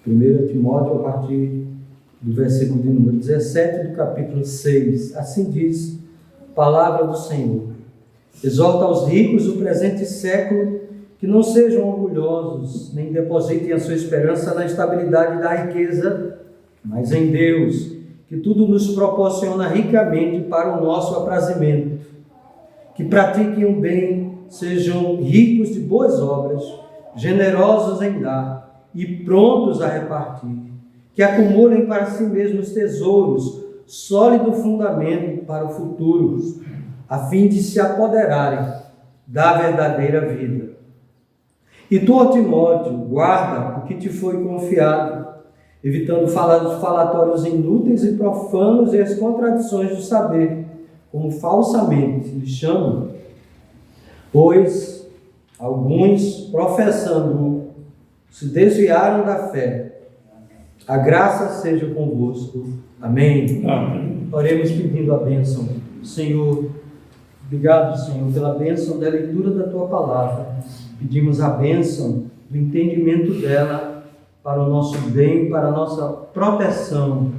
1 Timóteo, a partir do versículo de número 17 do capítulo 6. Assim diz a palavra do Senhor. Exorta aos ricos do presente século que não sejam orgulhosos, nem depositem a sua esperança na estabilidade da riqueza, mas em Deus, que tudo nos proporciona ricamente para o nosso aprazimento. Que pratiquem o bem, sejam ricos de boas obras, generosos em dar e prontos a repartir. Que acumulem para si mesmos tesouros, sólido fundamento para o futuro, a fim de se apoderarem da verdadeira vida. E tu, ó Timóteo, guarda o que te foi confiado, evitando falatórios inúteis e profanos e as contradições do saber, como falsamente lhe chamam, pois alguns, professando, se desviaram da fé. A graça seja convosco. Amém. Amém. Oremos pedindo a bênção. Senhor, obrigado, Senhor, pela bênção da leitura da Tua Palavra. Pedimos a bênção do entendimento dela para o nosso bem, para a nossa proteção,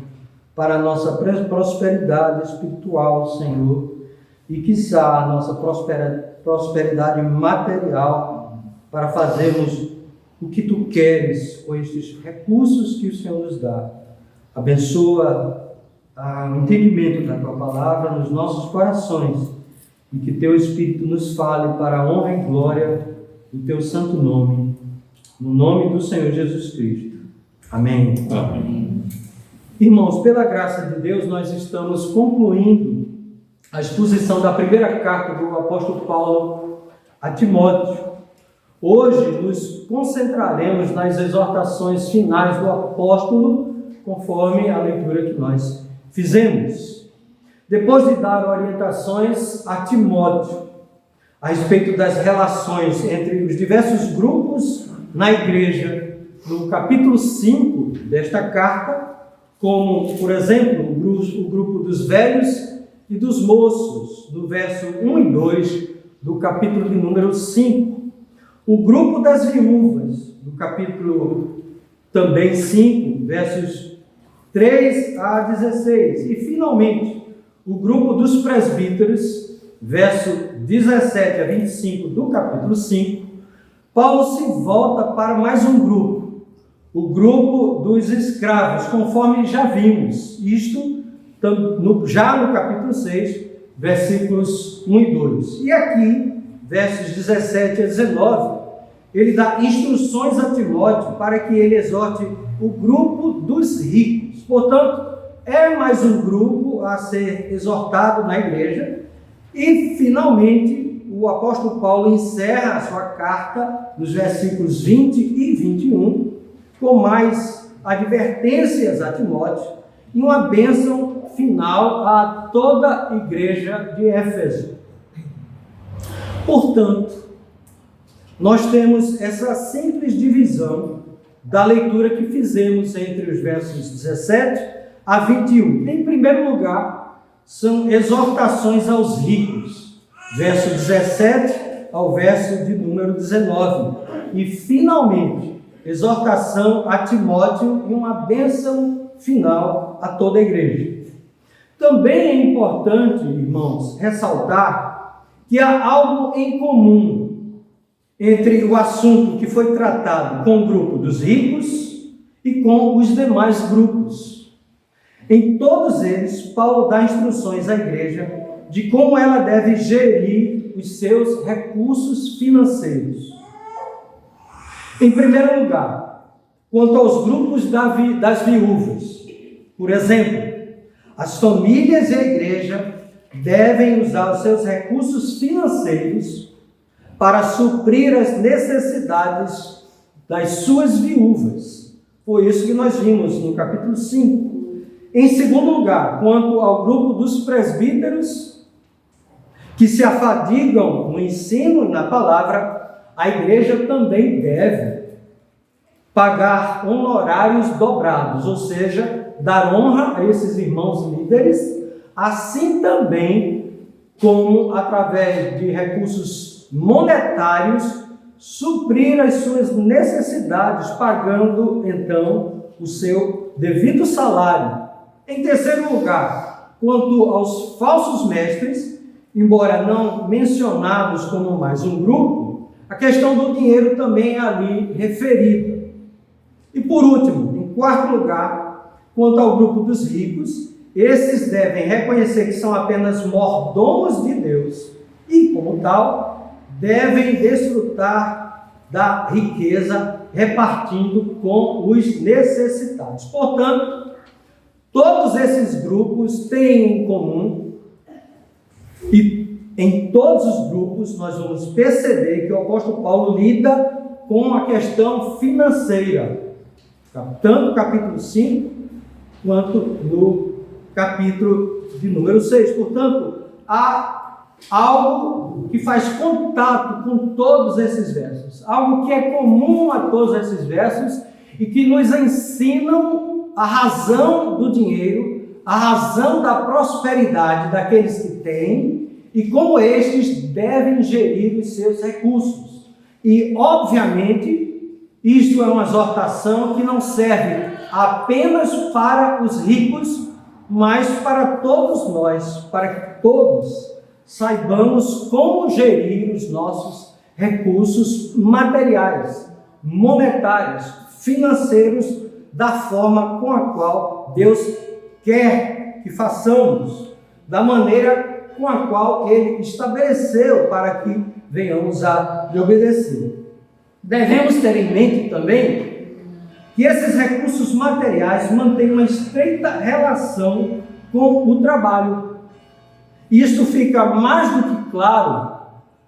para a nossa prosperidade espiritual, Senhor, e quiçá a nossa prosperidade material, para fazermos o que Tu queres com estes recursos que o Senhor nos dá. Abençoa o entendimento da Tua Palavra nos nossos corações e que Teu Espírito nos fale para a honra e glória do Teu santo nome, no nome do Senhor Jesus Cristo. Amém. Amém. Irmãos, pela graça de Deus, nós estamos concluindo a exposição da primeira carta do apóstolo Paulo a Timóteo. Hoje nos concentraremos nas exortações finais do apóstolo, conforme a leitura que nós fizemos. Depois de dar orientações a Timóteo a respeito das relações entre os diversos grupos na igreja, no capítulo 5 desta carta, como, por exemplo, o grupo dos velhos e dos moços, no verso 1 e 2 do capítulo de número 5. O grupo das viúvas, do capítulo também 5, versos 3 a 16. E, finalmente, o grupo dos presbíteros, verso 17 a 25 do capítulo 5. Paulo se volta para mais um grupo, o grupo dos escravos, conforme já vimos, isto já no capítulo 6, versículos 1 e 2. E aqui, versos 17 a 19, ele dá instruções a Timóteo para que ele exorte o grupo dos ricos. Portanto, é mais um grupo a ser exortado na igreja. E, finalmente, o apóstolo Paulo encerra a sua carta nos versículos 20 e 21 com mais advertências a Timóteo e uma bênção final a toda a igreja de Éfeso. Portanto, nós temos essa simples divisão da leitura que fizemos entre os versos 17 a 21. Em primeiro lugar, são exortações aos ricos, verso 17 ao verso de número 19. E, finalmente, exortação a Timóteo e uma bênção final a toda a igreja. Também é importante, irmãos, ressaltar que há algo em comum entre o assunto que foi tratado com o grupo dos ricos e com os demais grupos. Em todos eles, Paulo dá instruções à igreja de como ela deve gerir os seus recursos financeiros. Em primeiro lugar, quanto aos grupos das viúvas, por exemplo, as famílias e a igreja devem usar os seus recursos financeiros para suprir as necessidades das suas viúvas. Foi isso que nós vimos no capítulo 5. Em segundo lugar, quanto ao grupo dos presbíteros, que se afadigam no ensino e na palavra, a igreja também deve pagar honorários dobrados, ou seja, dar honra a esses irmãos líderes, assim também como através de recursos monetários suprir as suas necessidades, pagando então o seu devido salário. Em terceiro lugar, quanto aos falsos mestres, embora não mencionados como mais um grupo, a questão do dinheiro também é ali referida. E por último, em quarto lugar, quanto ao grupo dos ricos, esses devem reconhecer que são apenas mordomos de Deus e, como tal, devem desfrutar da riqueza repartindo com os necessitados. Portanto, todos esses grupos têm em comum, e em todos os grupos nós vamos perceber que o apóstolo Paulo lida com a questão financeira, tanto no capítulo 5 quanto no capítulo de número 6. Portanto, há algo que faz contato com todos esses versos, algo que é comum a todos esses versos e que nos ensinam a razão do dinheiro, a razão da prosperidade daqueles que têm e como estes devem gerir os seus recursos. E, obviamente, isto é uma exortação que não serve apenas para os ricos, mas para todos nós, para que todos saibamos como gerir os nossos recursos materiais, monetários, financeiros, da forma com a qual Deus quer que façamos, da maneira com a qual Ele estabeleceu para que venhamos a lhe obedecer. Devemos ter em mente também que esses recursos materiais mantêm uma estreita relação com o trabalho. E isto fica mais do que claro,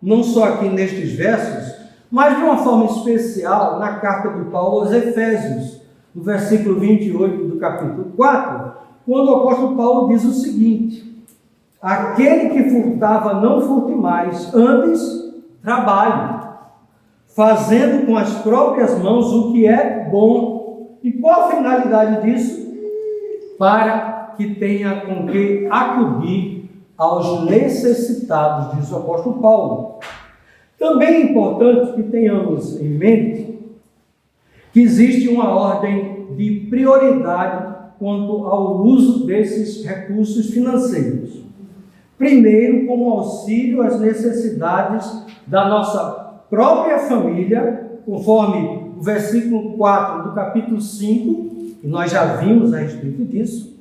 não só aqui nestes versos, mas de uma forma especial na carta de Paulo aos Efésios, no versículo 28 do capítulo 4, quando o apóstolo Paulo diz o seguinte: aquele que furtava não furte mais, antes trabalhe, fazendo com as próprias mãos o que é bom. E qual a finalidade disso? Para que tenha com que acudir aos necessitados, diz o apóstolo Paulo. Também é importante que tenhamos em mente que existe uma ordem de prioridade quanto ao uso desses recursos financeiros. Primeiro, como auxílio às necessidades da nossa própria família, conforme o versículo 4 do capítulo 5, e nós já vimos a respeito disso.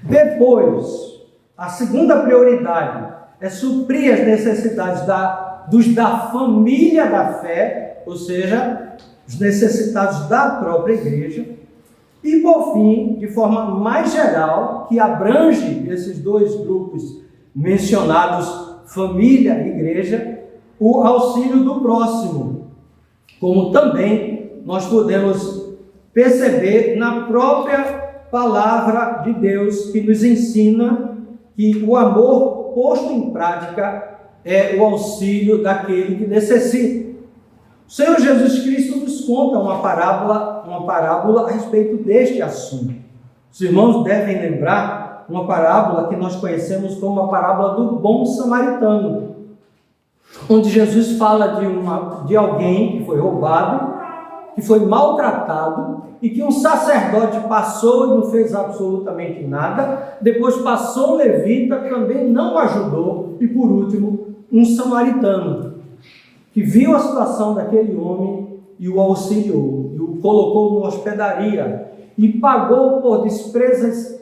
Depois, a segunda prioridade é suprir as necessidades da família da fé, ou seja, os necessitados da própria igreja. E, por fim, de forma mais geral, que abrange esses dois grupos mencionados, família e igreja, o auxílio do próximo, como também nós podemos perceber na própria palavra de Deus, que nos ensina que o amor posto em prática é o auxílio daquele que necessita. O Senhor Jesus Cristo nos conta uma parábola a respeito deste assunto. Os irmãos devem lembrar uma parábola que nós conhecemos como a parábola do bom samaritano, onde Jesus fala de alguém que foi roubado, que foi maltratado e que um sacerdote passou e não fez absolutamente nada, depois passou um levita, também não o ajudou, e por último, um samaritano, que viu a situação daquele homem e o auxiliou, e o colocou numa hospedaria e pagou por despesas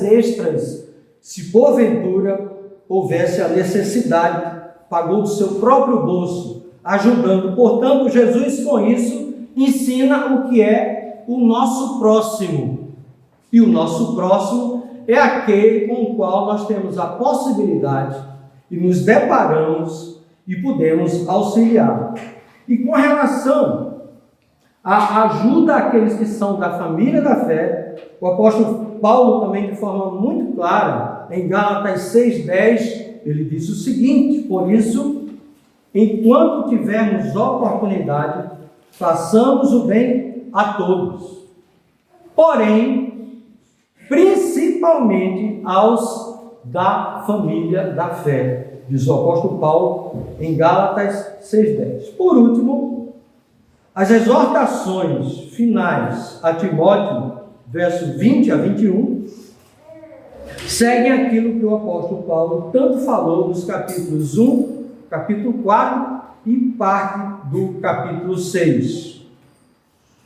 extras, se porventura houvesse a necessidade, pagou do seu próprio bolso, ajudando. Portanto, Jesus com isso ensina o que é o nosso próximo. E o nosso próximo é aquele com o qual nós temos a possibilidade e nos deparamos e podemos auxiliar. E com relação à ajuda àqueles que são da família da fé, o apóstolo Paulo também de forma muito clara, em Gálatas 6,10, ele diz o seguinte: por isso, enquanto tivermos oportunidade, façamos o bem a todos, porém, principalmente aos da família da fé. diz o apóstolo Paulo em Gálatas 6,10. Por último, as exortações finais a Timóteo, verso 20 a 21, seguem aquilo que o apóstolo Paulo tanto falou nos capítulos 1, capítulo 4 e parte do capítulo 6.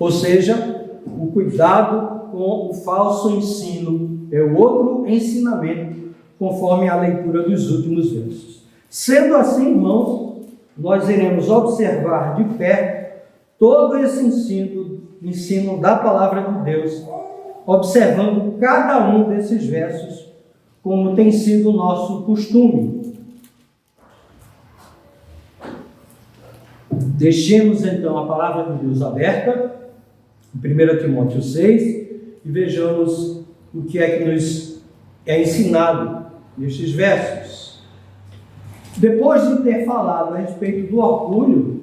Ou seja, o cuidado com o falso ensino é o outro ensinamento, conforme a leitura dos últimos versos. Sendo assim, irmãos, nós iremos observar de perto todo esse ensino da palavra de Deus, observando cada um desses versos, como tem sido o nosso costume. Deixemos então a palavra de Deus aberta, em 1 Timóteo 6, e vejamos o que é que nos é ensinado nestes versos. Depois de ter falado a respeito do orgulho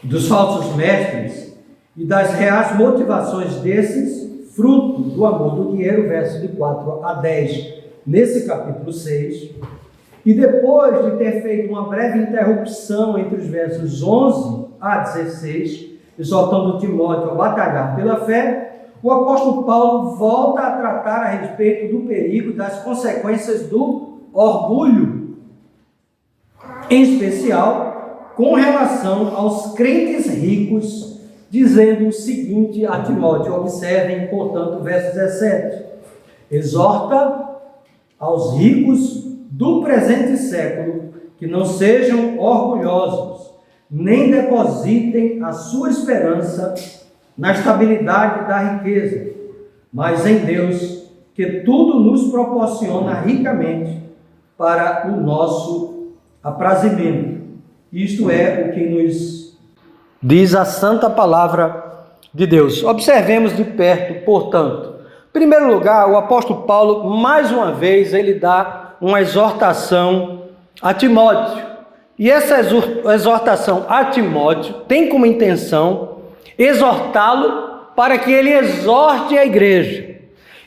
dos falsos mestres e das reais motivações desses, fruto do amor do dinheiro, verso de 4 a 10, nesse capítulo 6, e depois de ter feito uma breve interrupção entre os versos 11 a 16, exortando Timóteo a batalhar pela fé, o apóstolo Paulo volta a tratar a respeito do perigo das consequências do orgulho, em especial com relação aos crentes ricos, dizendo o seguinte a Timóteo. Observem, portanto, o verso 17. Exorta aos ricos do presente século que não sejam orgulhosos, nem depositem a sua esperança na estabilidade da riqueza, mas em Deus, que tudo nos proporciona ricamente para o nosso aprazimento. Isto é o que nos diz a santa palavra de Deus. Observemos de perto, portanto. Em primeiro lugar, o apóstolo Paulo, mais uma vez, ele dá uma exortação a Timóteo. E essa exortação a Timóteo tem como intenção exortá-lo para que ele exorte a igreja.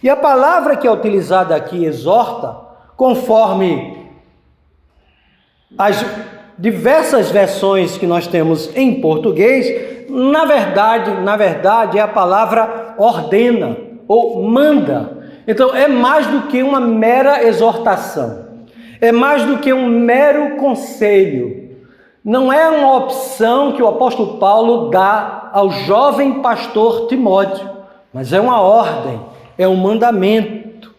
E a palavra que é utilizada aqui, exorta, conforme as diversas versões que nós temos em português, na verdade é a palavra ordena ou manda. Então é mais do que uma mera exortação, é mais do que um mero conselho. Não é uma opção que o apóstolo Paulo dá ao jovem pastor Timóteo, mas é uma ordem, é um mandamento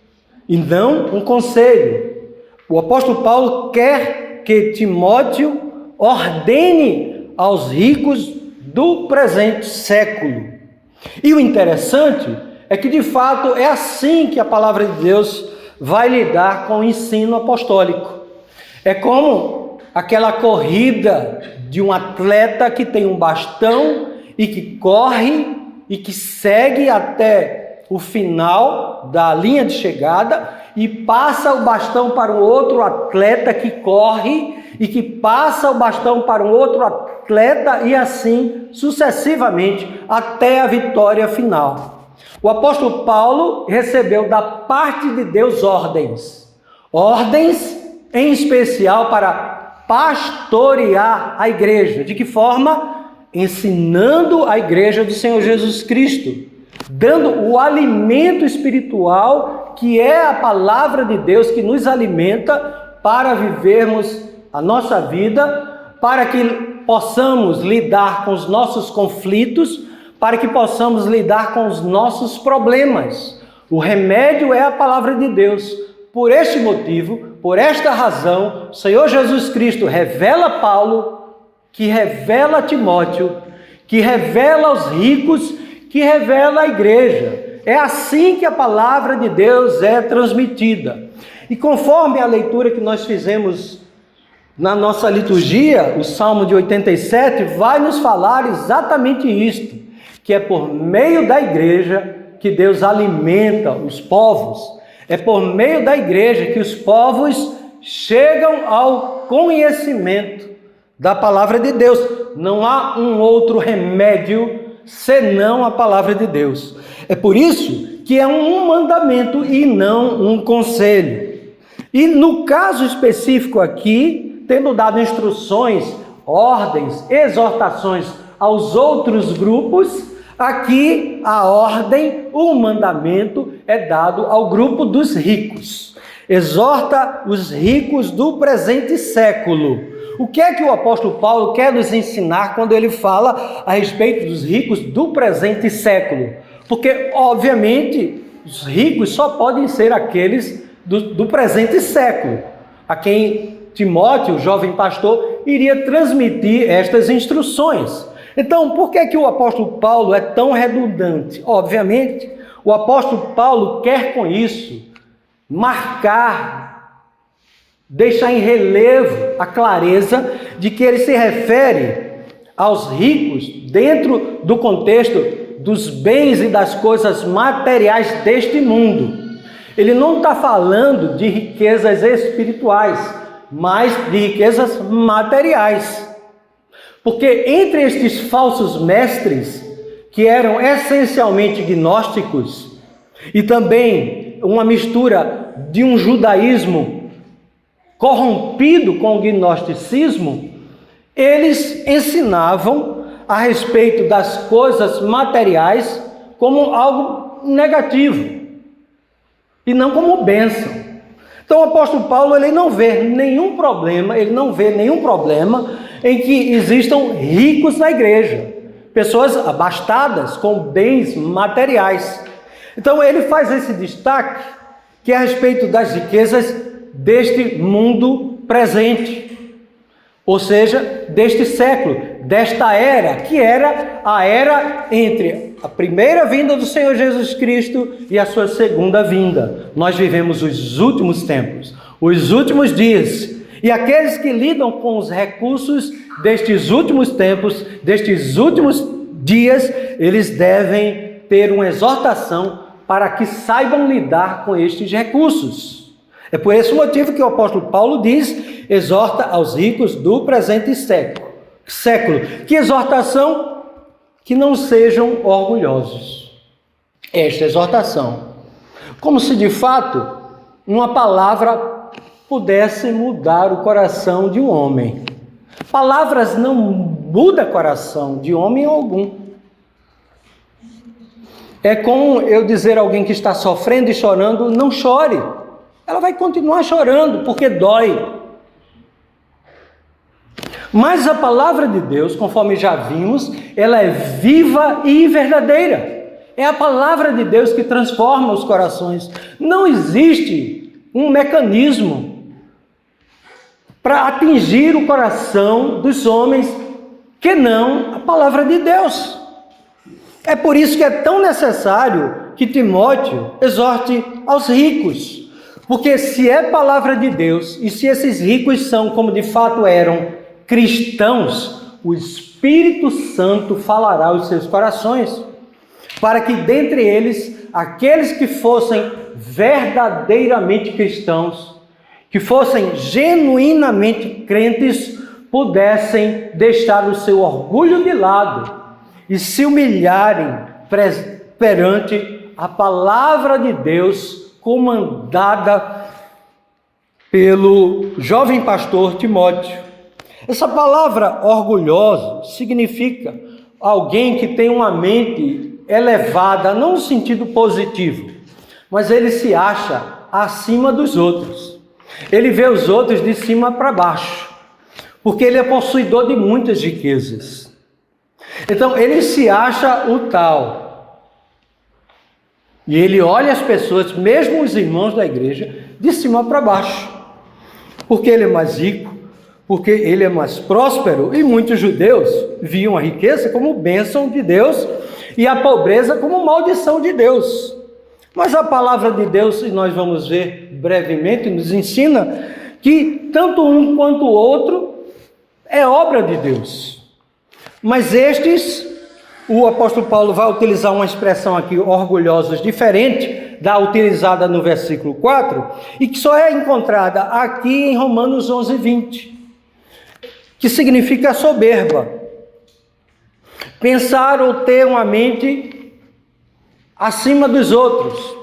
e não um conselho. O apóstolo Paulo quer que Timóteo ordene aos ricos do presente século. E o interessante é que, de fato, é assim que a palavra de Deus vai lidar com o ensino apostólico. É como aquela corrida de um atleta que tem um bastão e que corre e que segue até o final da linha de chegada e passa o bastão para um outro atleta que corre e que passa o bastão para um outro atleta e assim sucessivamente até a vitória final. O apóstolo Paulo recebeu da parte de Deus ordens em especial para pastorear a igreja. De que forma? Ensinando a igreja do Senhor Jesus Cristo, dando o alimento espiritual que é a palavra de Deus que nos alimenta para vivermos a nossa vida, para que possamos lidar com os nossos conflitos, para que possamos lidar com os nossos problemas. O remédio é a palavra de Deus. Por este motivo, por esta razão, o Senhor Jesus Cristo revela a Paulo, que revela a Timóteo, que revela aos ricos, que revela a igreja. É assim que a palavra de Deus é transmitida. E conforme a leitura que nós fizemos na nossa liturgia, o Salmo de 87 vai nos falar exatamente isto, que é por meio da igreja que Deus alimenta os povos. É por meio da igreja que os povos chegam ao conhecimento da palavra de Deus. Não há um outro remédio senão a palavra de Deus. É por isso que é um mandamento e não um conselho. E no caso específico aqui, tendo dado instruções, ordens, exortações aos outros grupos, aqui a ordem, o mandamento é dado ao grupo dos ricos. Exorta os ricos do presente século. O que é que o apóstolo Paulo quer nos ensinar quando ele fala a respeito dos ricos do presente século? Porque, obviamente, os ricos só podem ser aqueles do presente século, a quem Timóteo, o jovem pastor, iria transmitir estas instruções. Então, por que é que o apóstolo Paulo é tão redundante? Obviamente, o apóstolo Paulo quer com isso marcar, deixar em relevo a clareza de que ele se refere aos ricos dentro do contexto dos bens e das coisas materiais deste mundo. Ele não está falando de riquezas espirituais, mas de riquezas materiais. Porque entre estes falsos mestres, que eram essencialmente gnósticos, e também uma mistura de um judaísmo corrompido com o gnosticismo, eles ensinavam a respeito das coisas materiais como algo negativo e não como bênção. Então o apóstolo Paulo ele não vê nenhum problema em que existam ricos na igreja, pessoas abastadas com bens materiais. Então ele faz esse destaque que é a respeito das riquezas deste mundo presente, ou seja, deste século, desta era, que era a era entre a primeira vinda do Senhor Jesus Cristo e a sua segunda vinda. Nós vivemos os últimos tempos, os últimos dias, e aqueles que lidam com os recursos destes últimos tempos, destes últimos dias, eles devem ter uma exortação para que saibam lidar com estes recursos. É por esse motivo que o apóstolo Paulo diz, exorta aos ricos do presente século. Que exortação? Que não sejam orgulhosos. Esta exortação. Como se de fato uma palavra pudesse mudar o coração de um homem. Palavras não mudam o coração de homem algum. É como eu dizer a alguém que está sofrendo e chorando, não chore. Ela vai continuar chorando, porque dói. Mas a palavra de Deus, conforme já vimos, ela é viva e verdadeira. É a palavra de Deus que transforma os corações. Não existe um mecanismo para atingir o coração dos homens que não a palavra de Deus. É por isso que é tão necessário que Timóteo exorte aos ricos. Porque se é palavra de Deus, e se esses ricos são, como de fato eram, cristãos, o Espírito Santo falará aos seus corações, para que dentre eles, aqueles que fossem verdadeiramente cristãos, que fossem genuinamente crentes, pudessem deixar o seu orgulho de lado e se humilharem perante a palavra de Deus comandada pelo jovem pastor Timóteo. Essa palavra orgulhoso significa alguém que tem uma mente elevada, não no sentido positivo, mas ele se acha acima dos outros. Ele vê os outros de cima para baixo, porque ele é possuidor de muitas riquezas. Então ele se acha o tal. E ele olha as pessoas, mesmo os irmãos da igreja, de cima para baixo. Porque ele é mais rico, porque ele é mais próspero. E muitos judeus viam a riqueza como bênção de Deus e a pobreza como maldição de Deus. Mas a palavra de Deus, e nós vamos ver brevemente, nos ensina que tanto um quanto o outro é obra de Deus. Mas estes, o apóstolo Paulo vai utilizar uma expressão aqui, orgulhosos, diferente da utilizada no versículo 4, e que só é encontrada aqui em Romanos 11:20, que significa soberba. Pensar ou ter uma mente acima dos outros.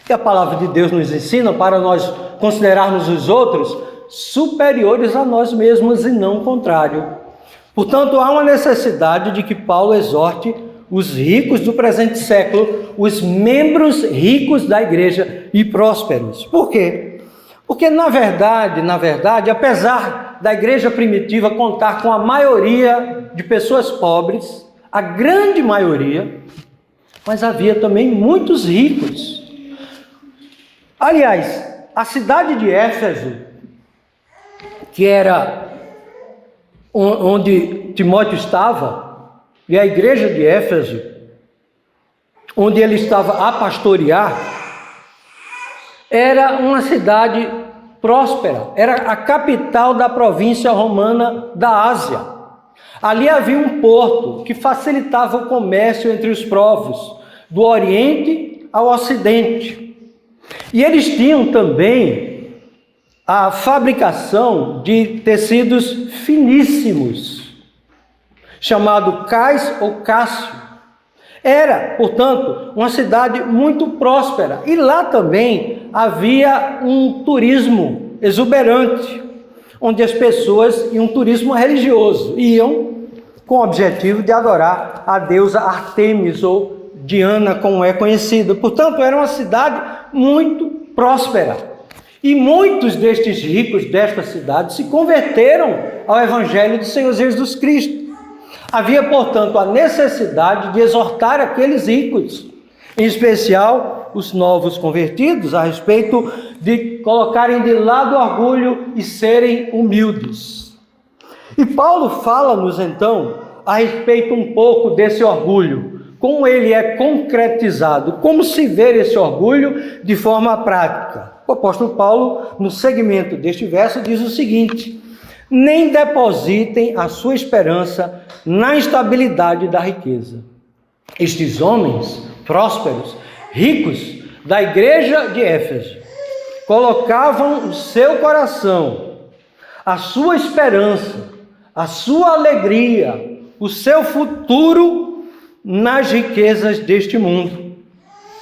E a palavra de Deus nos ensina para nós considerarmos os outros superiores a nós mesmos e não o contrário. Portanto, há uma necessidade de que Paulo exorte os ricos do presente século, os membros ricos da igreja e prósperos. Por quê? Porque, na verdade, apesar da igreja primitiva contar com a maioria de pessoas pobres, a grande maioria, mas havia também muitos ricos. Aliás, a cidade de Éfeso, que era onde Timóteo estava, e a igreja de Éfeso, onde ele estava a pastorear, era uma cidade próspera, era a capital da província romana da Ásia. Ali havia um porto que facilitava o comércio entre os povos, do Oriente ao Ocidente. E eles tinham também a fabricação de tecidos finíssimos, chamado cais ou cássio. Era, portanto, uma cidade muito próspera. E lá também havia um turismo exuberante, onde as pessoas, e um turismo religioso, iam com o objetivo de adorar a deusa Artemis ou Diana, como é conhecida. Portanto, era uma cidade muito próspera. E muitos destes ricos desta cidade se converteram ao Evangelho do Senhor Jesus Cristo. Havia, portanto, a necessidade de exortar aqueles ricos, em especial os novos convertidos, a respeito de colocarem de lado o orgulho e serem humildes. E Paulo fala-nos, então, a respeito um pouco desse orgulho, como ele é concretizado, como se vê esse orgulho de forma prática. O apóstolo Paulo, no segmento deste verso, diz o seguinte: nem depositem a sua esperança na instabilidade da riqueza. Estes homens prósperos, ricos da igreja de Éfeso, colocavam o seu coração, a sua esperança, a sua alegria, o seu futuro nas riquezas deste mundo.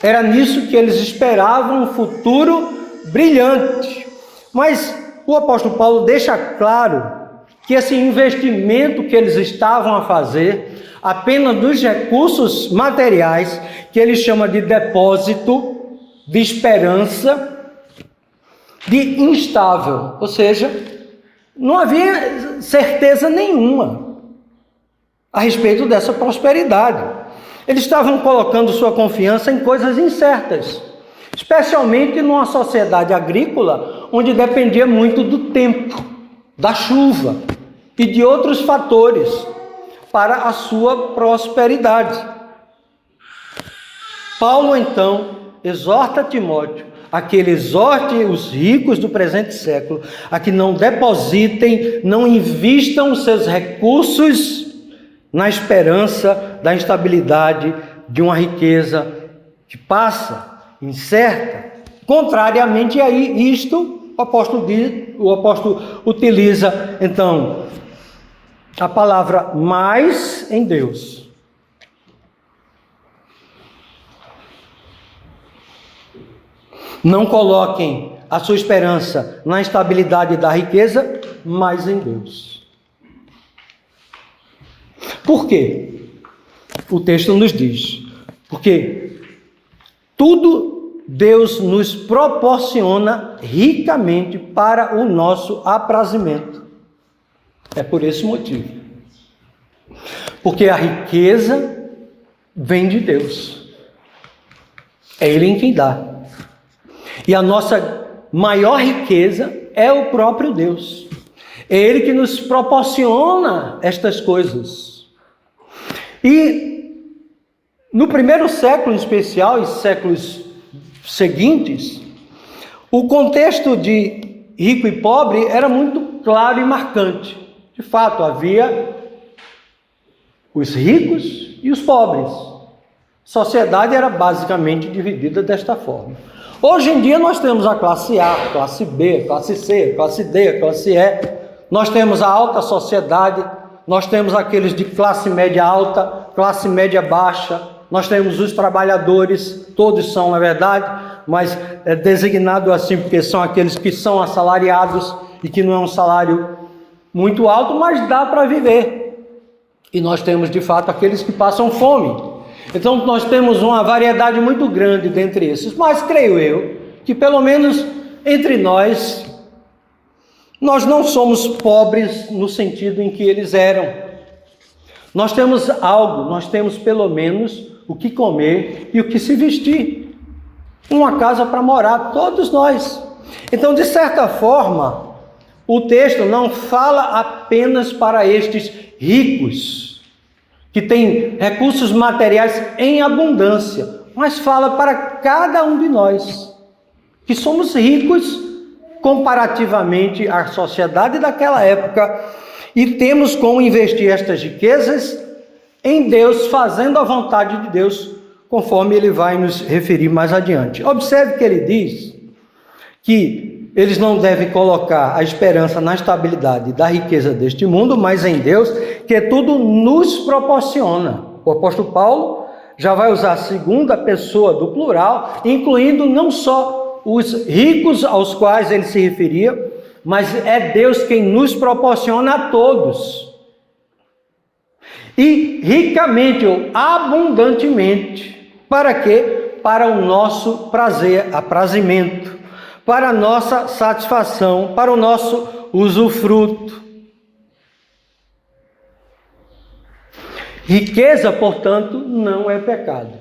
Era nisso que eles esperavam, um futuro brilhante. Mas o apóstolo Paulo deixa claro que esse investimento que eles estavam a fazer, apenas dos recursos materiais, que ele chama de depósito, de esperança, de instável, ou seja, não havia certeza nenhuma a respeito dessa prosperidade. Eles estavam colocando sua confiança em coisas incertas, especialmente numa sociedade agrícola, onde dependia muito do tempo, da chuva e de outros fatores para a sua prosperidade. Paulo, então, exorta Timóteo a que ele exorte os ricos do presente século a que não depositem, não invistam os seus recursos na esperança da instabilidade de uma riqueza que passa, incerta. Contrariamente a isto, o apóstolo utiliza, então, a palavra mais em Deus. Não coloquem a sua esperança na instabilidade da riqueza, mas em Deus. Por quê? O texto nos diz: porque tudo Deus nos proporciona ricamente para o nosso aprazimento. É por esse motivo. Porque a riqueza vem de Deus. É Ele em quem dá. E a nossa maior riqueza é o próprio Deus. É Ele que nos proporciona estas coisas. E no primeiro século em especial, e séculos seguintes, o contexto de rico e pobre era muito claro e marcante. De fato, havia os ricos e os pobres. A sociedade era basicamente dividida desta forma. Hoje em dia nós temos a classe A, a classe B, a classe C, a classe D, a classe E. Nós temos a alta sociedade, nós temos aqueles de classe média alta, classe média baixa, nós temos os trabalhadores, todos são, na verdade, mas é designado assim porque são aqueles que são assalariados e que não é um salário muito alto, mas dá para viver. E nós temos, de fato, aqueles que passam fome. Então, nós temos uma variedade muito grande dentre esses, mas creio eu que, pelo menos entre nós não somos pobres no sentido em que eles eram. Nós temos algo, nós temos pelo menos o que comer e o que se vestir. Uma casa para morar, todos nós. Então, de certa forma, o texto não fala apenas para estes ricos, que têm recursos materiais em abundância, mas fala para cada um de nós, que somos ricos comparativamente à sociedade daquela época e temos como investir estas riquezas em Deus, fazendo a vontade de Deus, conforme ele vai nos referir mais adiante. Observe que ele diz que eles não devem colocar a esperança na estabilidade da riqueza deste mundo, mas em Deus, que tudo nos proporciona. O apóstolo Paulo já vai usar a segunda pessoa do plural, incluindo não só os ricos aos quais ele se referia, mas é Deus quem nos proporciona a todos. E ricamente ou abundantemente. Para quê? Para o nosso prazer, aprazimento, para a nossa satisfação, para o nosso usufruto. Riqueza, portanto, não é pecado.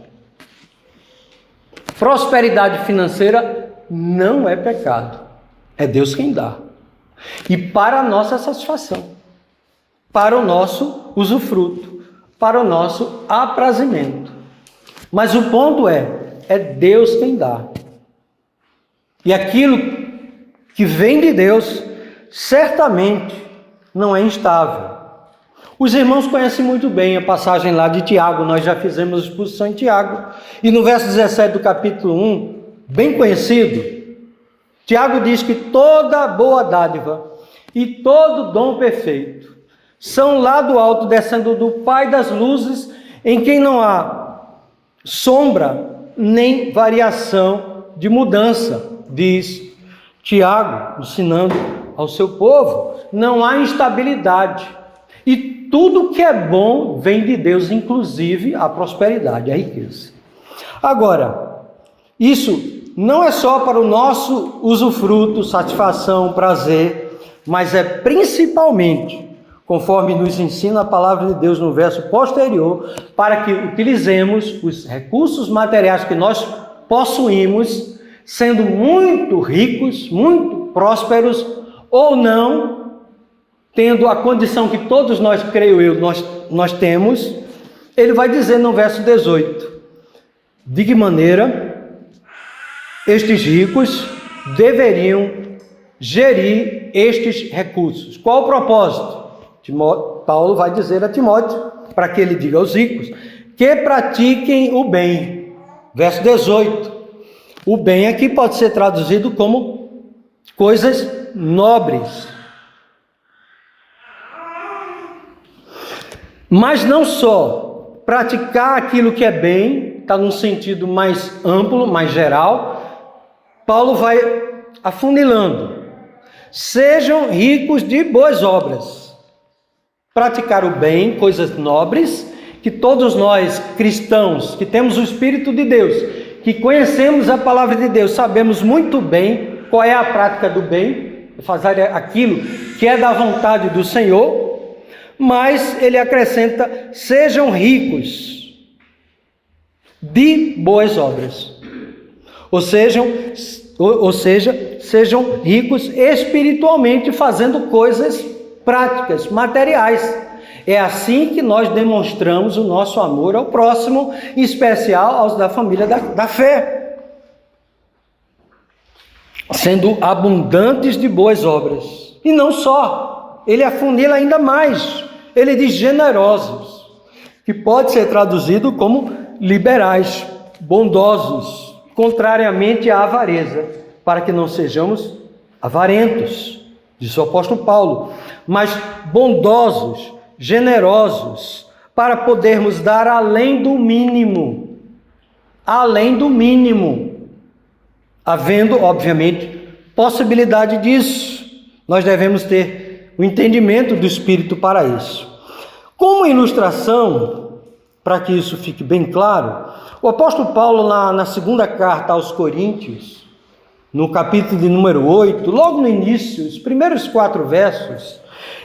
Prosperidade financeira não é pecado. É Deus quem dá. E para a nossa satisfação, para o nosso usufruto, para o nosso aprazimento. Mas o ponto é Deus quem dá. E aquilo que vem de Deus, certamente não é instável. Os irmãos conhecem muito bem a passagem lá de Tiago, nós já fizemos exposição em Tiago. E no verso 17 do capítulo 1, bem conhecido, Tiago diz que toda boa dádiva e todo dom perfeito são lá do alto, descendo do Pai das luzes, em quem não há sombra nem variação de mudança, diz Tiago, ensinando ao seu povo. Não há instabilidade. E tudo que é bom vem de Deus, inclusive a prosperidade, a riqueza. Agora, isso não é só para o nosso usufruto, satisfação, prazer, mas é principalmente, conforme nos ensina a palavra de Deus no verso posterior, para que utilizemos os recursos materiais que nós possuímos, sendo muito ricos, muito prósperos, ou não, tendo a condição que todos nós, creio eu, nós temos. Ele vai dizer no verso 18, de que maneira estes ricos deveriam gerir estes recursos. Qual o propósito? Paulo vai dizer a Timóteo, para que ele diga aos ricos, que pratiquem o bem. Verso 18. O bem aqui pode ser traduzido como coisas nobres. Mas não só praticar aquilo que é bem, está num sentido mais amplo, mais geral. Paulo vai afunilando. Sejam ricos de boas obras. Praticar o bem, coisas nobres, que todos nós cristãos, que temos o Espírito de Deus, que conhecemos a palavra de Deus, sabemos muito bem qual é a prática do bem, fazer aquilo que é da vontade do Senhor. Mas ele acrescenta, sejam ricos de boas obras. Ou seja, sejam ricos espiritualmente, fazendo coisas práticas, materiais. É assim que nós demonstramos o nosso amor ao próximo, em especial aos da família da fé. Sendo abundantes de boas obras. E não só, ele afunila ainda mais. Ele diz generosos, que pode ser traduzido como liberais, bondosos, contrariamente à avareza, para que não sejamos avarentos, diz o apóstolo Paulo, mas bondosos, generosos, para podermos dar além do mínimo. Além do mínimo. Havendo, obviamente, possibilidade disso, nós devemos ter o entendimento do Espírito para isso. Como ilustração, para que isso fique bem claro, o apóstolo Paulo, na segunda carta aos Coríntios, no capítulo de número 8, logo no início, os primeiros 4 versos,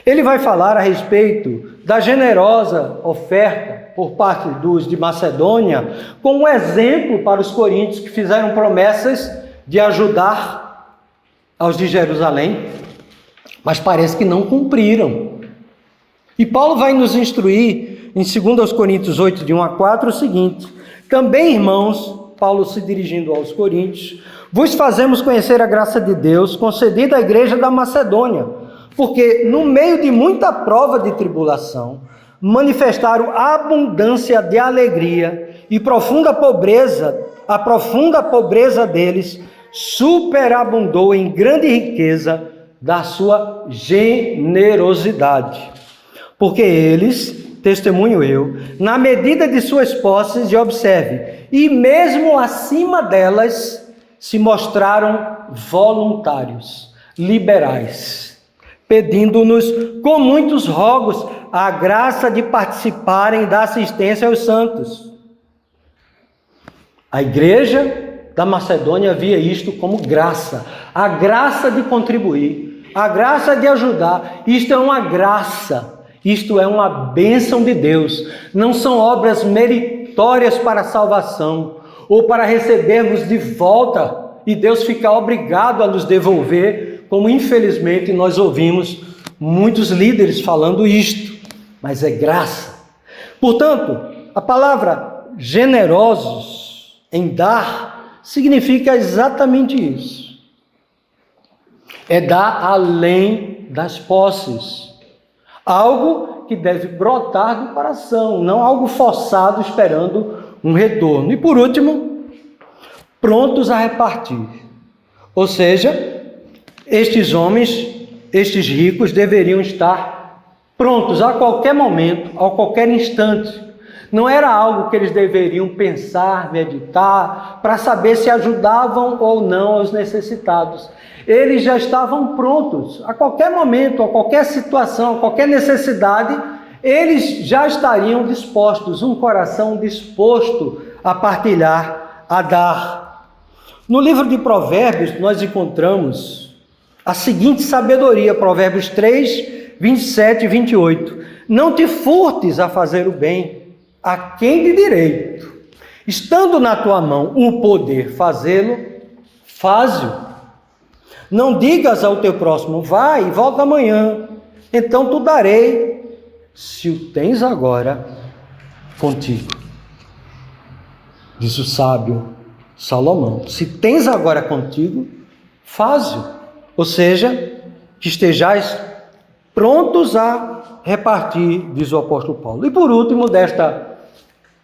ele vai falar a respeito da generosa oferta por parte dos de Macedônia, como um exemplo para os coríntios que fizeram promessas de ajudar aos de Jerusalém, mas parece que não cumpriram. E Paulo vai nos instruir em 2 Coríntios 8, de 1 a 4, o seguinte: também, irmãos, Paulo se dirigindo aos coríntios, vos fazemos conhecer a graça de Deus concedida à igreja da Macedônia, porque no meio de muita prova de tribulação, manifestaram abundância de alegria e a profunda pobreza deles superabundou em grande riqueza da sua generosidade. Porque eles, testemunho eu, na medida de suas posses, e observe, e mesmo acima delas, se mostraram voluntários, liberais, pedindo-nos com muitos rogos a graça de participarem da assistência aos santos. A igreja da Macedônia via isto como graça, a graça de contribuir, a graça de ajudar. Isto é uma graça, isto é uma bênção de Deus, não são obras meritórias para a salvação, ou para recebermos de volta e Deus ficar obrigado a nos devolver, como infelizmente nós ouvimos muitos líderes falando isto, mas é graça. Portanto, a palavra generosos em dar significa exatamente isso. É dar além das posses. Algo que deve brotar do coração, não algo forçado esperando um retorno. E por último, prontos a repartir. Ou seja, estes homens, estes ricos deveriam estar prontos a qualquer momento, a qualquer instante. Não era algo que eles deveriam pensar, meditar, para saber se ajudavam ou não aos necessitados. Eles já estavam prontos, a qualquer momento, a qualquer situação, a qualquer necessidade, eles já estariam dispostos, um coração disposto a partilhar, a dar. No livro de Provérbios, nós encontramos a seguinte sabedoria, Provérbios 3, 27 e 28. Não te furtes a fazer o bem a quem de direito. Estando na tua mão o poder fazê-lo, faze-o. Não digas ao teu próximo, vai e volta amanhã, então tu darei, se o tens agora contigo. Diz o sábio Salomão, se tens agora contigo, faze-o. Ou seja, que estejais prontos a repartir, diz o apóstolo Paulo. E por último,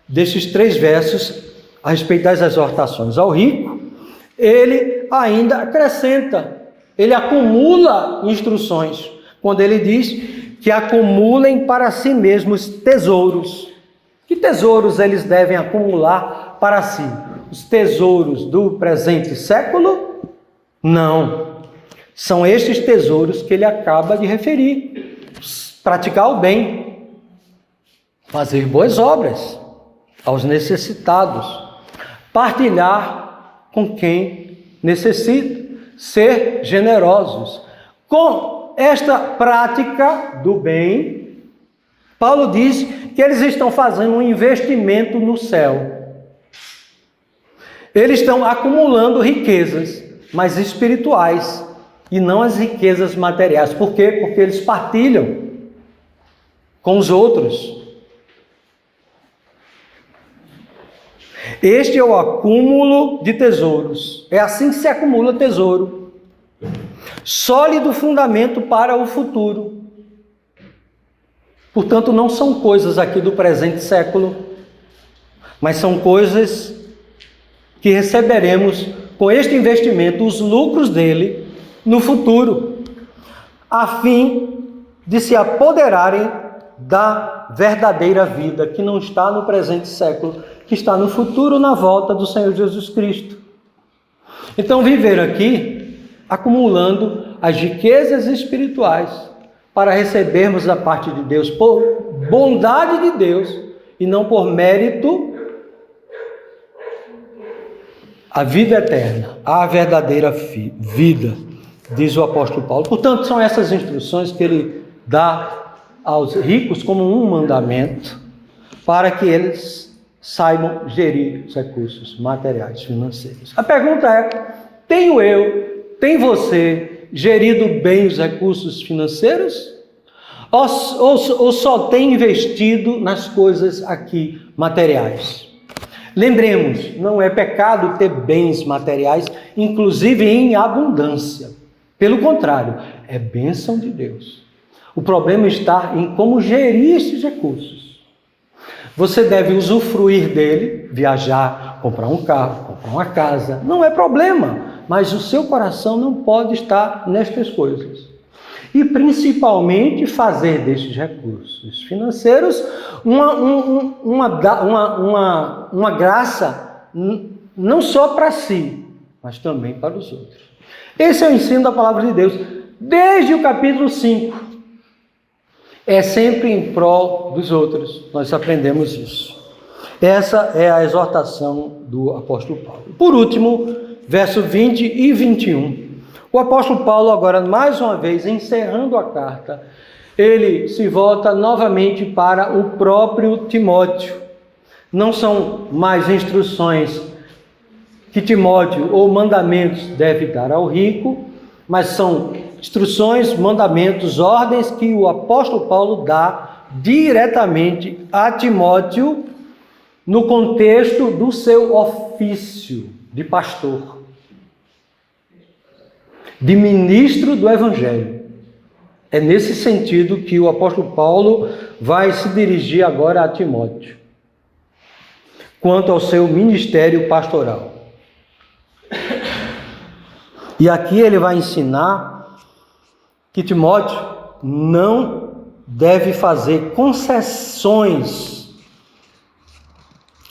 destes 3 versos, a respeito das exortações ao rico, ele ainda acrescenta, ele acumula instruções, quando ele diz que acumulem para si mesmos tesouros. Que tesouros eles devem acumular para si? Os tesouros do presente século? Não. São estes tesouros que ele acaba de referir. Praticar o bem, fazer boas obras aos necessitados, partilhar com quem necessita, ser generosos. Com esta prática do bem, Paulo diz que eles estão fazendo um investimento no céu. Eles estão acumulando riquezas, mas espirituais, e não as riquezas materiais. Por quê? Porque eles partilham com os outros. Este é o acúmulo de tesouros. É assim que se acumula tesouro. Sólido fundamento para o futuro. Portanto, não são coisas aqui do presente século, mas são coisas que receberemos com este investimento, os lucros dele, no futuro, a fim de se apoderarem da verdadeira vida, que não está no presente século, que está no futuro, na volta do Senhor Jesus Cristo. Então, viver aqui, acumulando as riquezas espirituais, para recebermos da parte de Deus, por bondade de Deus, e não por mérito, a vida eterna, a verdadeira vida, diz o apóstolo Paulo. Portanto, são essas instruções que ele dá aos ricos como um mandamento, para que eles saibam gerir os recursos materiais, financeiros. A pergunta é: tenho eu, tem você gerido bem os recursos financeiros? Ou só tem investido nas coisas aqui materiais? Lembremos, não é pecado ter bens materiais, inclusive em abundância. Pelo contrário, é bênção de Deus. O problema está em como gerir esses recursos. Você deve usufruir dele, viajar, comprar um carro, comprar uma casa, não é problema, mas o seu coração não pode estar nestas coisas. E principalmente fazer destes recursos financeiros uma graça não só para si, mas também para os outros. Esse é o ensino da palavra de Deus, desde o capítulo 5. É sempre em prol dos outros, nós aprendemos isso. Essa é a exortação do apóstolo Paulo. Por último, verso 20 e 21. O apóstolo Paulo, agora mais uma vez, encerrando a carta, ele se volta novamente para o próprio Timóteo. Não são mais instruções que Timóteo ou mandamentos deve dar ao rico, mas são instruções, mandamentos, ordens que o apóstolo Paulo dá diretamente a Timóteo no contexto do seu ofício de pastor, de ministro do Evangelho. É nesse sentido que o apóstolo Paulo vai se dirigir agora a Timóteo, quanto ao seu ministério pastoral. E aqui ele vai ensinar que Timóteo não deve fazer concessões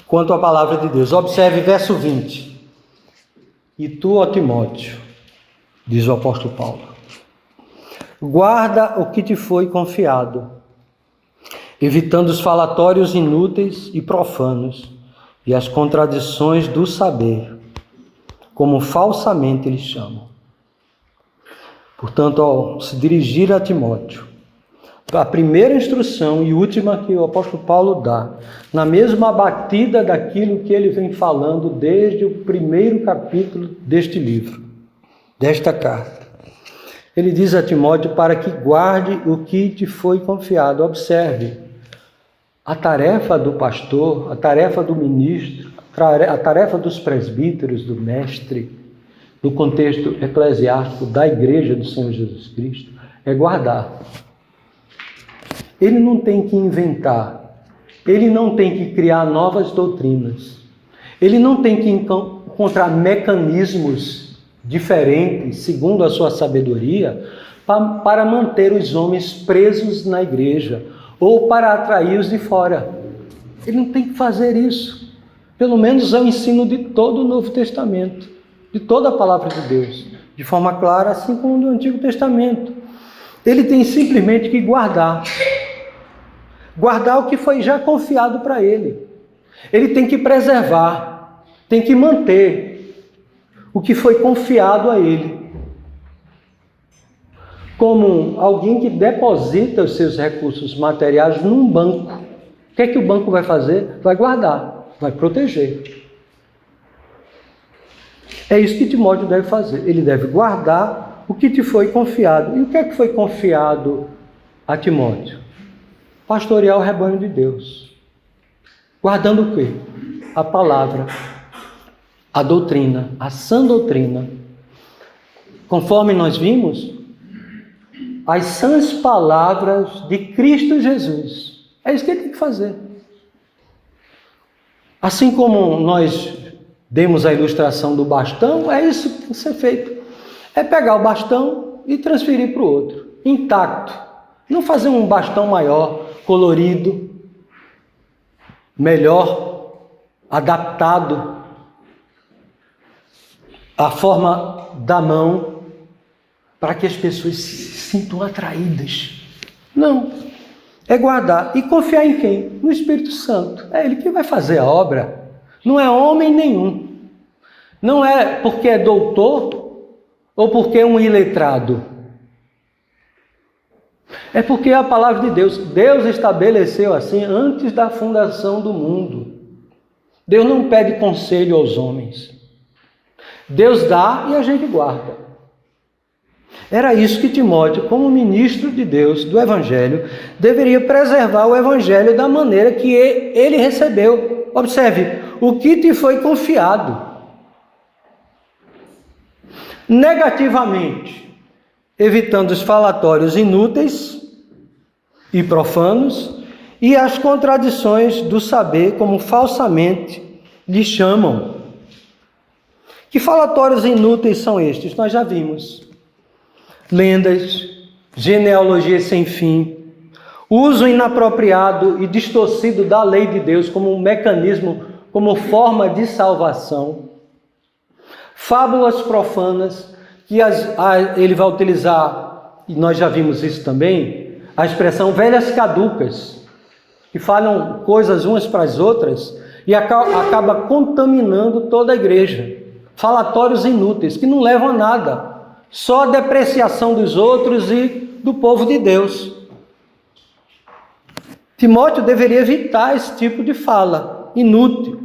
quanto à palavra de Deus. Observe verso 20. E tu, ó Timóteo, diz o apóstolo Paulo, guarda o que te foi confiado, evitando os falatórios inúteis e profanos e as contradições do saber, como falsamente eles chamam. Portanto, ao se dirigir a Timóteo, a primeira instrução e última que o apóstolo Paulo dá, na mesma batida daquilo que ele vem falando desde o primeiro capítulo deste livro, desta carta. Ele diz a Timóteo para que guarde o que te foi confiado. Observe, a tarefa do pastor, a tarefa do ministro, a tarefa dos presbíteros, do mestre, no contexto eclesiástico da igreja do Senhor Jesus Cristo, é guardar. Ele não tem que inventar, ele não tem que criar novas doutrinas, ele não tem que encontrar mecanismos diferentes, segundo a sua sabedoria, para manter os homens presos na igreja, ou para atraí-los de fora. Ele não tem que fazer isso. Pelo menos é o ensino de todo o Novo Testamento, de toda a palavra de Deus, de forma clara, assim como no Antigo Testamento. Ele tem simplesmente que guardar o que foi já confiado para ele. Ele tem que preservar, tem que manter o que foi confiado a ele. Como alguém que deposita os seus recursos materiais num banco. O que é que o banco vai fazer? Vai guardar, vai proteger. É isso que Timóteo deve fazer. Ele deve guardar o que te foi confiado. E o que é que foi confiado a Timóteo? Pastorear o rebanho de Deus. Guardando o quê? A palavra, a doutrina, a sã doutrina. Conforme nós vimos, as sãs palavras de Cristo Jesus. É isso que ele tem que fazer. Assim como nós demos a ilustração do bastão, é isso que tem que ser feito. É pegar o bastão e transferir para o outro, intacto. Não fazer um bastão maior, colorido, melhor, adaptado a forma da mão para que as pessoas se sintam atraídas. Não. É guardar e confiar em quem? No Espírito Santo. É Ele que vai fazer a obra. Não é homem nenhum. Não é porque é doutor ou porque é um iletrado. É porque é a palavra de Deus. Deus estabeleceu assim antes da fundação do mundo. Deus não pede conselho aos homens. Deus dá e a gente guarda. Era isso que Timóteo, como ministro de Deus, do Evangelho, deveria preservar o Evangelho da maneira que ele recebeu. Observe, o que te foi confiado. Negativamente, evitando os falatórios inúteis e profanos e as contradições do saber, como falsamente lhe chamam. Que falatórios inúteis são estes? Nós já vimos. Lendas, genealogias sem fim, uso inapropriado e distorcido da lei de Deus como um mecanismo, como forma de salvação, fábulas profanas, que ele vai utilizar, e nós já vimos isso também, a expressão velhas caducas, que falam coisas umas para as outras e acaba contaminando toda a igreja. Falatórios inúteis, que não levam a nada, só a depreciação dos outros e do povo de Deus. Timóteo deveria evitar esse tipo de fala inútil,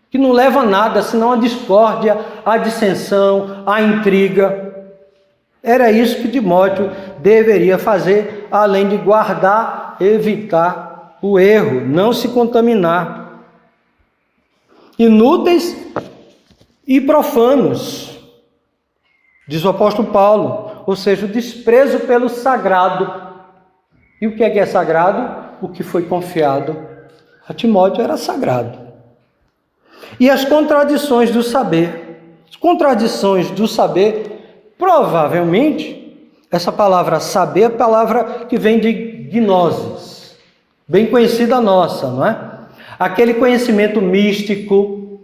que não leva a nada, senão a discórdia, a dissensão, a intriga. Era isso que Timóteo deveria fazer, além de guardar, evitar o erro, não se contaminar. Inúteis e profanos, diz o apóstolo Paulo, ou seja, o desprezo pelo sagrado. E o que é sagrado? O que foi confiado a Timóteo era sagrado. E as contradições do saber. As contradições do saber, provavelmente, essa palavra saber é a palavra que vem de gnosis, bem conhecida nossa, não é? Aquele conhecimento místico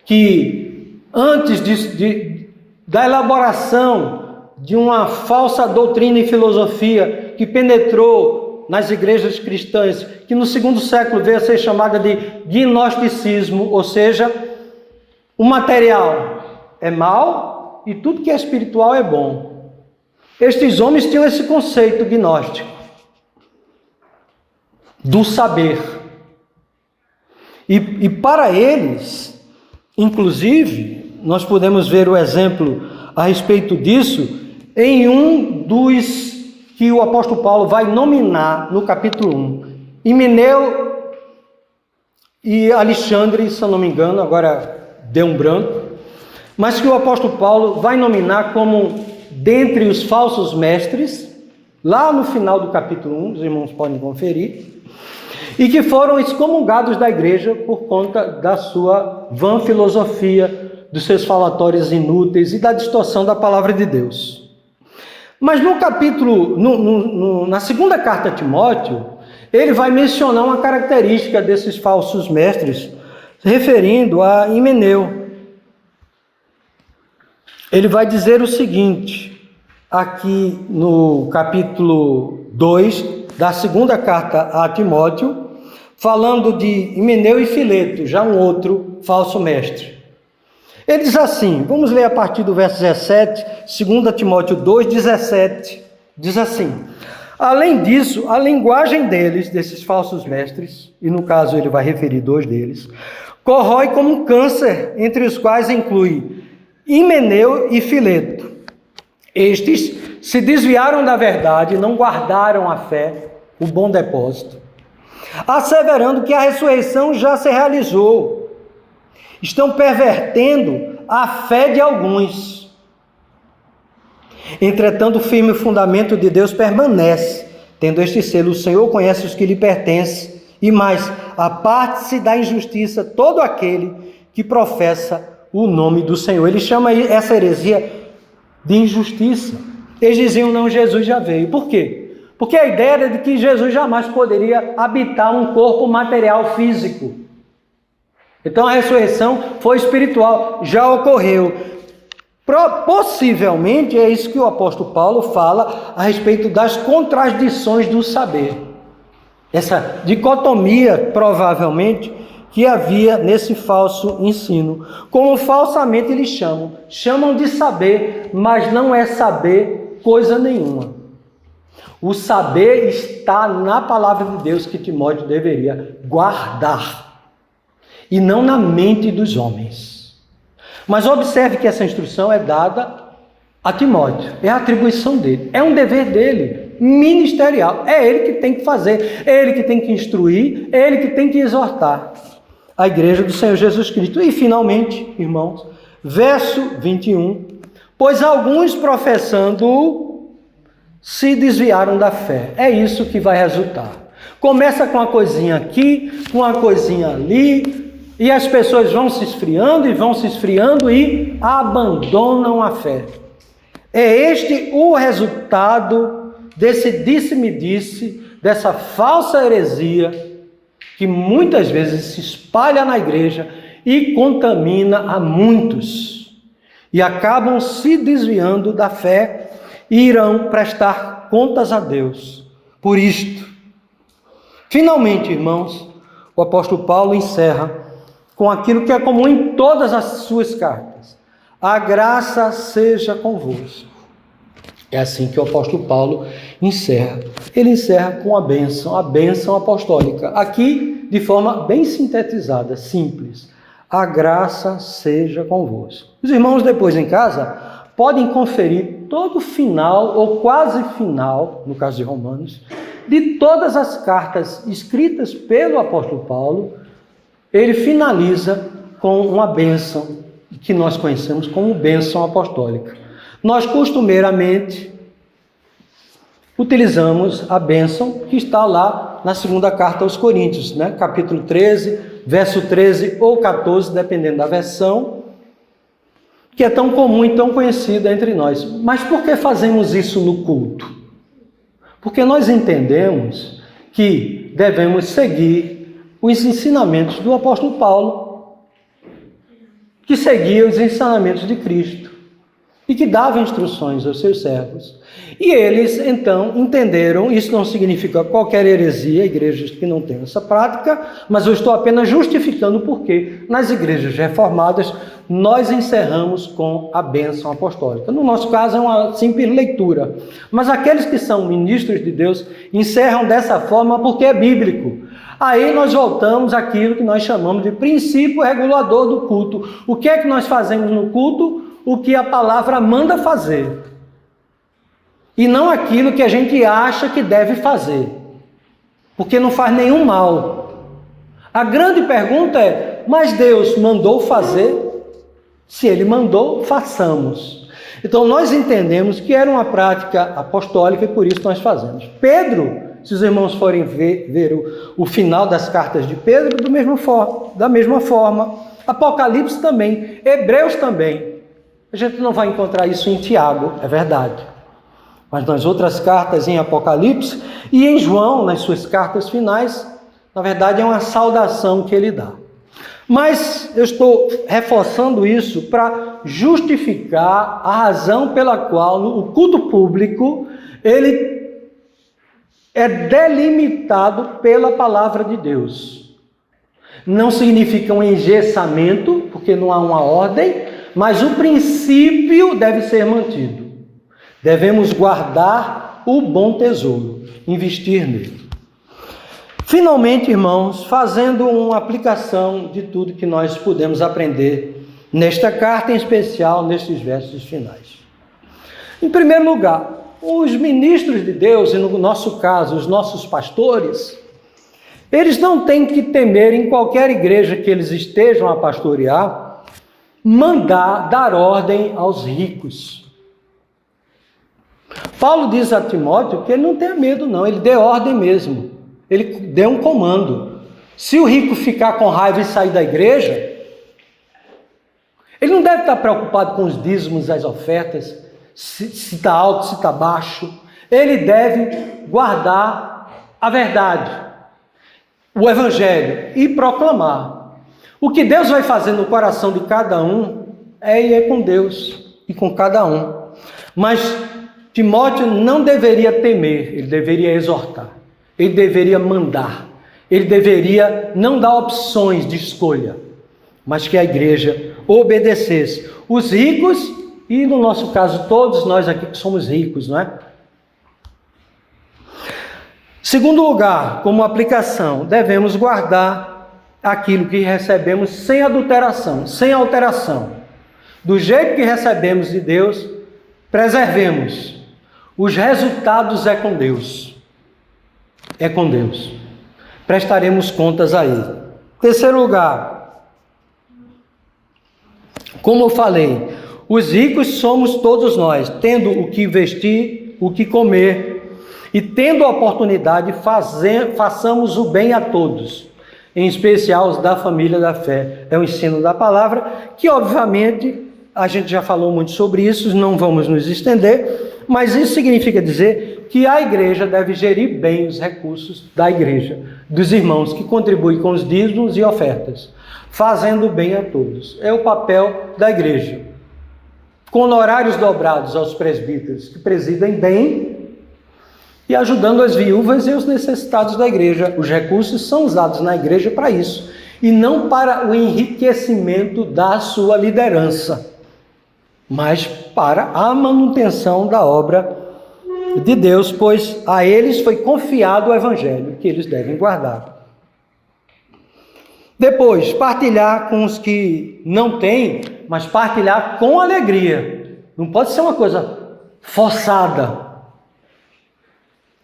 que, antes da elaboração de uma falsa doutrina e filosofia que penetrou nas igrejas cristãs, que no segundo século veio a ser chamada de gnosticismo, ou seja, o material é mau e tudo que é espiritual é bom. Estes homens tinham esse conceito gnóstico do saber. E para eles, inclusive, nós podemos ver o exemplo a respeito disso em um dos que o apóstolo Paulo vai nominar no capítulo 1. Himeneu e Alexandre, se eu não me engano, agora deu um branco, mas que o apóstolo Paulo vai nominar como dentre os falsos mestres, lá no final do capítulo 1, os irmãos podem conferir, e que foram excomungados da igreja por conta da sua vã filosofia, dos seus falatórios inúteis e da distorção da palavra de Deus. Mas no capítulo, na segunda carta a Timóteo, ele vai mencionar uma característica desses falsos mestres, referindo a Himeneu. Ele vai dizer o seguinte, aqui no capítulo 2 da segunda carta a Timóteo, falando de Himeneu e Fileto, já um outro falso mestre. Ele diz assim, vamos ler a partir do verso 17, 2 Timóteo 2,17, diz assim: além disso, a linguagem deles, desses falsos mestres, e no caso ele vai referir dois deles, corrói como um câncer, entre os quais inclui Himeneu e Fileto. Estes se desviaram da verdade, não guardaram a fé, o bom depósito, asseverando que a ressurreição já se realizou. Estão pervertendo a fé de alguns. Entretanto, o firme fundamento de Deus permanece, tendo este selo: o Senhor conhece os que lhe pertencem, e mais, aparte-se da injustiça todo aquele que professa o nome do Senhor. Ele chama essa heresia de injustiça. Eles diziam: não, Jesus já veio. Por quê? Porque a ideia era de que Jesus jamais poderia habitar um corpo material físico. Então a ressurreição foi espiritual, já ocorreu. Possivelmente é isso que o apóstolo Paulo fala a respeito das contradições do saber. Essa dicotomia, provavelmente, que havia nesse falso ensino. Como falsamente eles chamam de saber, mas não é saber coisa nenhuma. O saber está na palavra de Deus que Timóteo deveria guardar, e não na mente dos homens. Mas observe que essa instrução é dada a Timóteo, é a atribuição dele, é um dever dele, ministerial, é ele que tem que fazer, é ele que tem que instruir, é ele que tem que exortar a igreja do Senhor Jesus Cristo. E finalmente, irmãos, verso 21, pois alguns professando se desviaram da fé. É isso que vai resultar. Começa com uma coisinha aqui, com uma coisinha ali, e as pessoas vão se esfriando e abandonam a fé. É este o resultado desse disse-me-disse, dessa falsa heresia que muitas vezes se espalha na igreja e contamina a muitos. E acabam se desviando da fé e irão prestar contas a Deus por isto. Finalmente, irmãos, o apóstolo Paulo encerra com aquilo que é comum em todas as suas cartas. A graça seja convosco. É assim que o apóstolo Paulo encerra. Ele encerra com a bênção apostólica. Aqui, de forma bem sintetizada, simples. A graça seja convosco. Os irmãos, depois em casa, podem conferir todo o final, ou quase final, no caso de Romanos, de todas as cartas escritas pelo apóstolo Paulo. Ele finaliza com uma bênção que nós conhecemos como bênção apostólica. Nós costumeiramente utilizamos a bênção que está lá na segunda carta aos Coríntios, né? Capítulo 13, verso 13 ou 14, dependendo da versão, que é tão comum e tão conhecida entre nós. Mas por que fazemos isso no culto? Porque nós entendemos que devemos seguir os ensinamentos do apóstolo Paulo, que seguia os ensinamentos de Cristo e que dava instruções aos seus servos. E eles, então, entenderam, isso não significa qualquer heresia, igrejas que não têm essa prática, mas eu estou apenas justificando porque nas igrejas reformadas nós encerramos com a bênção apostólica. No nosso caso é uma simples leitura, mas aqueles que são ministros de Deus encerram dessa forma porque é bíblico. Aí nós voltamos àquilo que nós chamamos de princípio regulador do culto. O que é que nós fazemos no culto? O que a palavra manda fazer. E não aquilo que a gente acha que deve fazer. Porque não faz nenhum mal. A grande pergunta é, mas Deus mandou fazer? Se Ele mandou, façamos. Então nós entendemos que era uma prática apostólica e por isso nós fazemos. Pedro, se os irmãos forem ver o final das cartas de Pedro, da mesma forma. Apocalipse também, Hebreus também. A gente não vai encontrar isso em Tiago, é verdade. Mas nas outras cartas em Apocalipse e em João, nas suas cartas finais, na verdade é uma saudação que ele dá. Mas eu estou reforçando isso para justificar a razão pela qual o culto público, ele é delimitado pela palavra de Deus. Não significa um engessamento, porque não há uma ordem, mas o princípio deve ser mantido. Devemos guardar o bom tesouro, investir nele. Finalmente, irmãos, fazendo uma aplicação de tudo que nós pudemos aprender nesta carta, em especial nestes versos finais. Em primeiro lugar, os ministros de Deus, e no nosso caso, os nossos pastores, eles não têm que temer em qualquer igreja que eles estejam a pastorear, dar ordem aos ricos. Paulo diz a Timóteo que ele não tenha medo não, ele dê ordem mesmo, ele dê um comando. Se o rico ficar com raiva e sair da igreja, ele não deve estar preocupado com os dízimos, as ofertas, se está alto, se está baixo. Ele deve guardar a verdade, o evangelho e proclamar. O que Deus vai fazer no coração de cada um é com Deus. e com cada um. Mas Timóteo não deveria temer, ele deveria exortar, ele deveria mandar, ele deveria não dar opções de escolha, mas que a igreja obedecesse. Os ricos, e no nosso caso todos nós aqui que somos ricos, não é? Segundo lugar, como aplicação, devemos guardar aquilo que recebemos sem adulteração, sem alteração. Do jeito que recebemos de Deus, preservemos. Os resultados é com Deus. É com Deus. Prestaremos contas a Ele. Terceiro lugar, como eu falei, os ricos somos todos nós, tendo o que vestir, o que comer, e tendo a oportunidade, façamos o bem a todos, em especial os da família da fé. É o ensino da palavra, que obviamente, a gente já falou muito sobre isso, não vamos nos estender, mas isso significa dizer que a igreja deve gerir bem os recursos da igreja, dos irmãos que contribuem com os dízimos e ofertas, fazendo bem a todos. É o papel da igreja. Com honorários dobrados aos presbíteros que presidem bem e ajudando as viúvas e os necessitados da igreja. Os recursos são usados na igreja para isso, e não para o enriquecimento da sua liderança, mas para a manutenção da obra de Deus, pois a eles foi confiado o evangelho, que eles devem guardar. Depois, partilhar com os que não têm, mas partilhar com alegria. Não pode ser uma coisa forçada.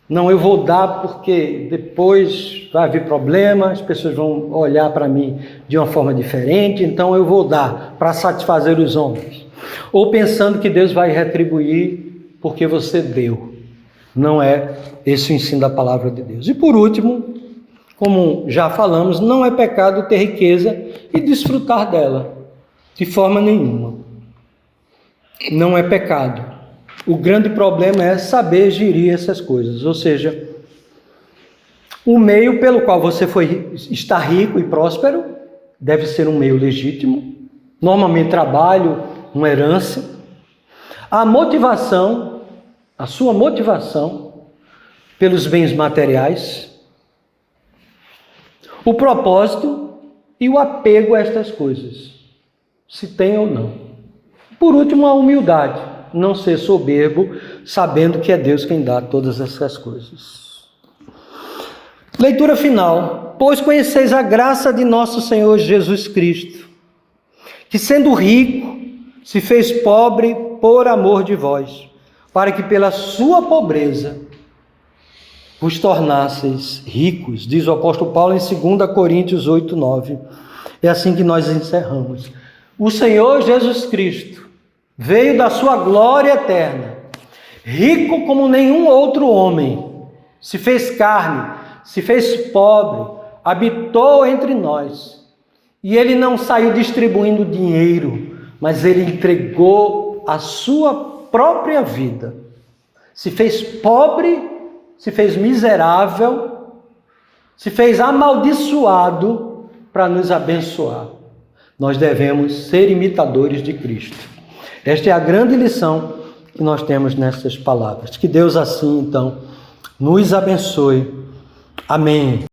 Não, eu vou dar porque depois vai haver problema, as pessoas vão olhar para mim de uma forma diferente, então eu vou dar para satisfazer os homens. Ou pensando que Deus vai retribuir porque você deu. Não é esse o ensino da palavra de Deus. E por último, como já falamos, não é pecado ter riqueza e desfrutar dela, de forma nenhuma. Não é pecado. O grande problema é saber gerir essas coisas, ou seja, o meio pelo qual você está rico e próspero deve ser um meio legítimo, normalmente trabalho, uma herança. A motivação, a sua motivação pelos bens materiais, o propósito e o apego a estas coisas, se tem ou não. Por último, a humildade. Não ser soberbo, sabendo que é Deus quem dá todas essas coisas. Leitura final. Pois conheceis a graça de nosso Senhor Jesus Cristo, que sendo rico, se fez pobre por amor de vós, para que pela sua pobreza vos tornasseis ricos, diz o apóstolo Paulo em 2 Coríntios 8, 9. É assim que nós encerramos. O Senhor Jesus Cristo veio da sua glória eterna, rico como nenhum outro homem, se fez carne, se fez pobre, habitou entre nós. E ele não saiu distribuindo dinheiro, mas ele entregou a sua própria vida. Se fez pobre, se fez miserável, se fez amaldiçoado para nos abençoar. Nós devemos ser imitadores de Cristo. Esta é a grande lição que nós temos nessas palavras. Que Deus assim, então, nos abençoe. Amém.